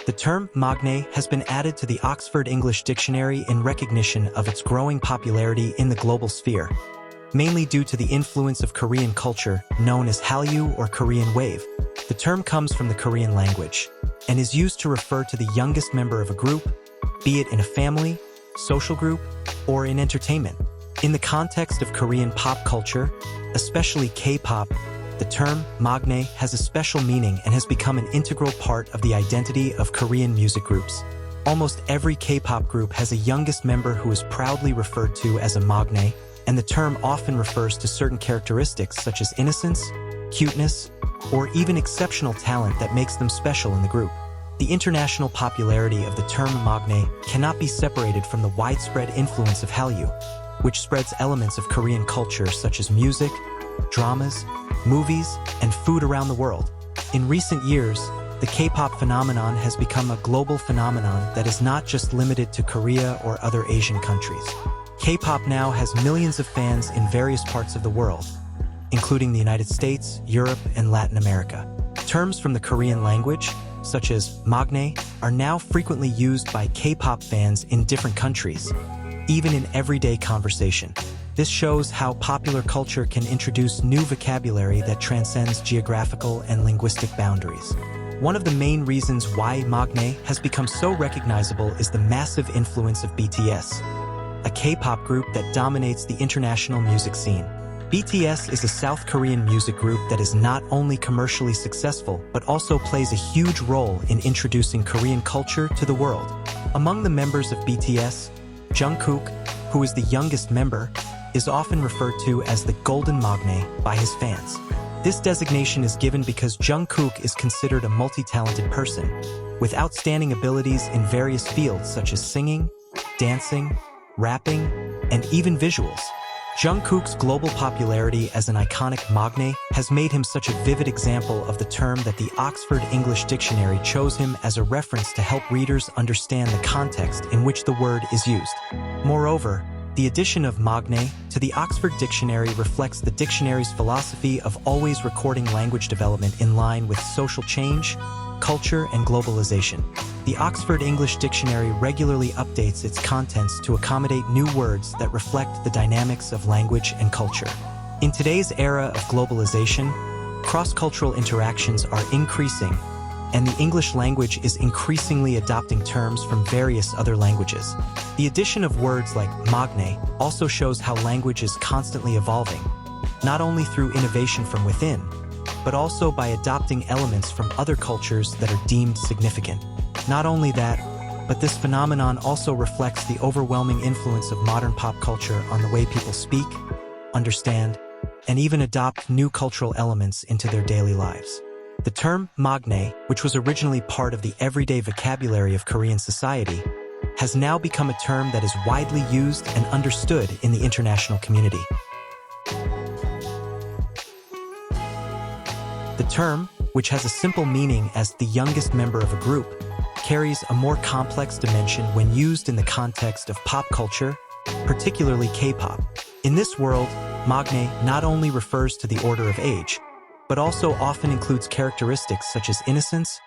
The term Maknae has been added to the Oxford English Dictionary in recognition of its growing popularity in the global sphere, mainly due to the influence of Korean culture known as Hallyu or Korean wave. The term comes from the Korean language and is used to refer to the youngest member of a group, be it in a family, social group, or in entertainment. In the context of Korean pop culture, especially K-pop, the term Maknae has a special meaning and has become an integral part of the identity of Korean music groups. Almost every K-pop group has a youngest member who is proudly referred to as a Maknae, and the term often refers to certain characteristics such as innocence, cuteness, or even exceptional talent that makes them special in the group. The international popularity of the term Maknae cannot be separated from the widespread influence of Hallyu, which spreads elements of Korean culture such as music, dramas, movies, and food around the world. In recent years, the K-pop phenomenon has become a global phenomenon that is not just limited to Korea or other Asian countries. K-pop now has millions of fans in various parts of the world, including the United States, Europe, and Latin America. Terms from the Korean language, such as Maknae, are now frequently used by K-pop fans in different countries, even in everyday conversation. This shows how popular culture can introduce new vocabulary that transcends geographical and linguistic boundaries. One of the main reasons why Maknae has become so recognizable is the massive influence of BTS, a K-pop group that dominates the international music scene. BTS is a South Korean music group that is not only commercially successful but also plays a huge role in introducing Korean culture to the world. Among the members of BTS, Jungkook, who is the youngest member, is often referred to as the Golden Maknae by his fans. This designation is given because Jungkook is considered a multi-talented person, with outstanding abilities in various fields such as singing, dancing, rapping, and even visuals. Jungkook's global popularity as an iconic Maknae has made him such a vivid example of the term that the Oxford English Dictionary chose him as a reference to help readers understand the context in which the word is used. Moreover, the addition of Maknae to the Oxford Dictionary reflects the dictionary's philosophy of always recording language development in line with social change, culture, and globalization. The Oxford English Dictionary regularly updates its contents to accommodate new words that reflect the dynamics of language and culture. In today's era of globalization, cross-cultural interactions are increasing, and the English language is increasingly adopting terms from various other languages. The addition of words like Maknae also shows how language is constantly evolving, not only through innovation from within, but also by adopting elements from other cultures that are deemed significant. Not only that, but this phenomenon also reflects the overwhelming influence of modern pop culture on the way people speak, understand, and even adopt new cultural elements into their daily lives. The term Maknae, which was originally part of the everyday vocabulary of Korean society, has now become a term that is widely used and understood in the international community. The term, which has a simple meaning as the youngest member of a group, carries a more complex dimension when used in the context of pop culture, particularly K-pop. In this world, Maknae not only refers to the order of age, but also often includes characteristics such as innocence,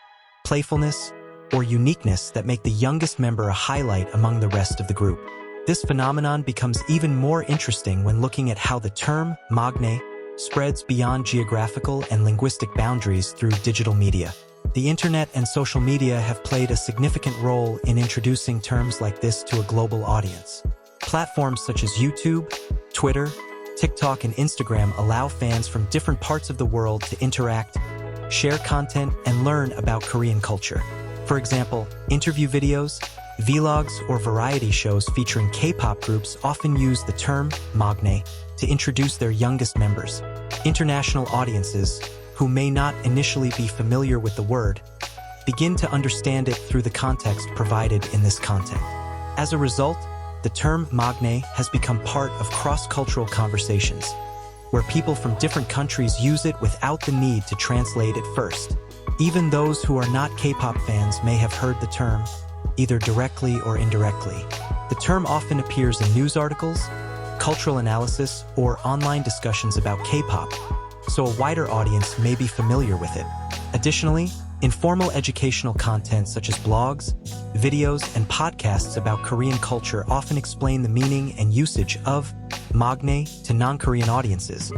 playfulness, or uniqueness that make the youngest member a highlight among the rest of the group. This phenomenon becomes even more interesting when looking at how the term Maknae spreads beyond geographical and linguistic boundaries through digital media. The internet and social media have played a significant role in introducing terms like this to a global audience. Platforms such as YouTube, Twitter, TikTok, and Instagram allow fans from different parts of the world to interact, share content, and learn about Korean culture. For example, interview videos, vlogs, or variety shows featuring K-pop groups often use the term Maknae to introduce their youngest members. International audiences, who may not initially be familiar with the word, begin to understand it through the context provided in this content. As a result, the term Maknae has become part of cross-cultural conversations, where people from different countries use it without the need to translate it first. Even those who are not K-pop fans may have heard the term, either directly or indirectly. The term often appears in news articles, cultural analysis, or online discussions about K-pop, so a wider audience may be familiar with it. Additionally, Informal educational content such as blogs, videos, and podcasts about Korean culture often explain the meaning and usage of Maknae to non-Korean audiences,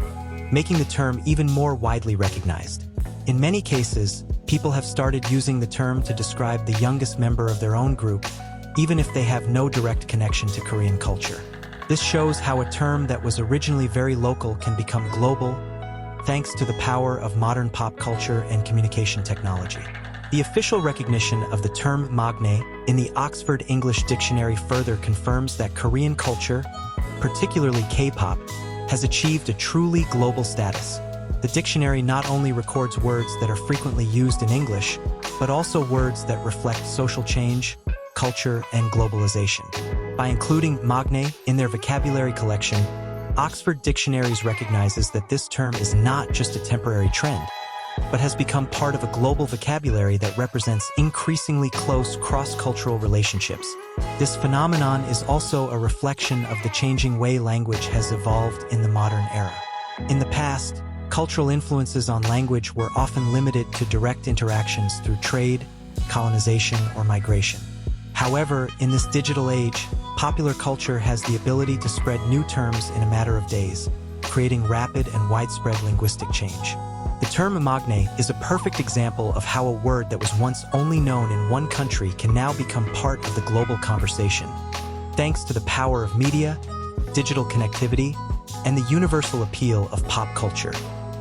making the term even more widely recognized. In many cases, people have started using the term to describe the youngest member of their own group, even if they have no direct connection to Korean culture. This shows how a term that was originally very local can become global, thanks to the power of modern pop culture and communication technology. The official recognition of the term Maknae in the Oxford English Dictionary further confirms that Korean culture, particularly K-pop, has achieved a truly global status. The dictionary not only records words that are frequently used in English, but also words that reflect social change, culture, and globalization. By including Maknae in their vocabulary collection, Oxford Dictionaries recognizes that this term is not just a temporary trend, but has become part of a global vocabulary that represents increasingly close cross-cultural relationships. This phenomenon is also a reflection of the changing way language has evolved in the modern era. In the past, cultural influences on language were often limited to direct interactions through trade, colonization, or migration. However, in this digital age, popular culture has the ability to spread new terms in a matter of days, creating rapid and widespread linguistic change. The term Maknae is a perfect example of how a word that was once only known in one country can now become part of the global conversation, thanks to the power of media, digital connectivity, and the universal appeal of pop culture.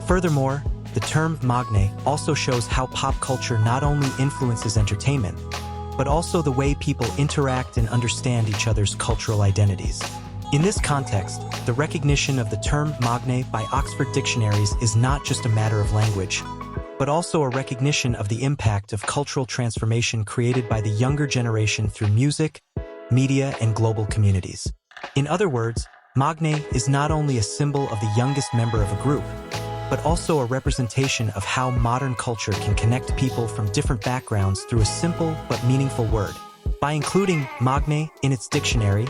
Furthermore, the term Maknae also shows how pop culture not only influences entertainment, but also the way people interact and understand each other's cultural identities. In this context, the recognition of the term Maknae by Oxford Dictionaries is not just a matter of language, but also a recognition of the impact of cultural transformation created by the younger generation through music, media, and global communities. In other words, Maknae is not only a symbol of the youngest member of a group, but also a representation of how modern culture can connect people from different backgrounds through a simple but meaningful word. By including Maknae in its dictionary,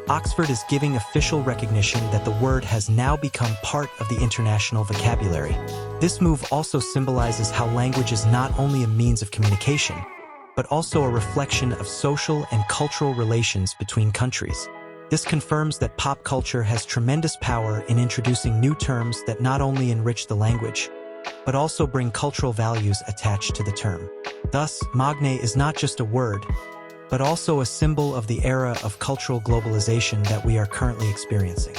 Oxford is giving official recognition that the word has now become part of the international vocabulary. This move also symbolizes how language is not only a means of communication, but also a reflection of social and cultural relations between countries. This confirms that pop culture has tremendous power in introducing new terms that not only enrich the language, but also bring cultural values attached to the term. Thus, Maknae is not just a word, but also a symbol of the era of cultural globalization that we are currently experiencing.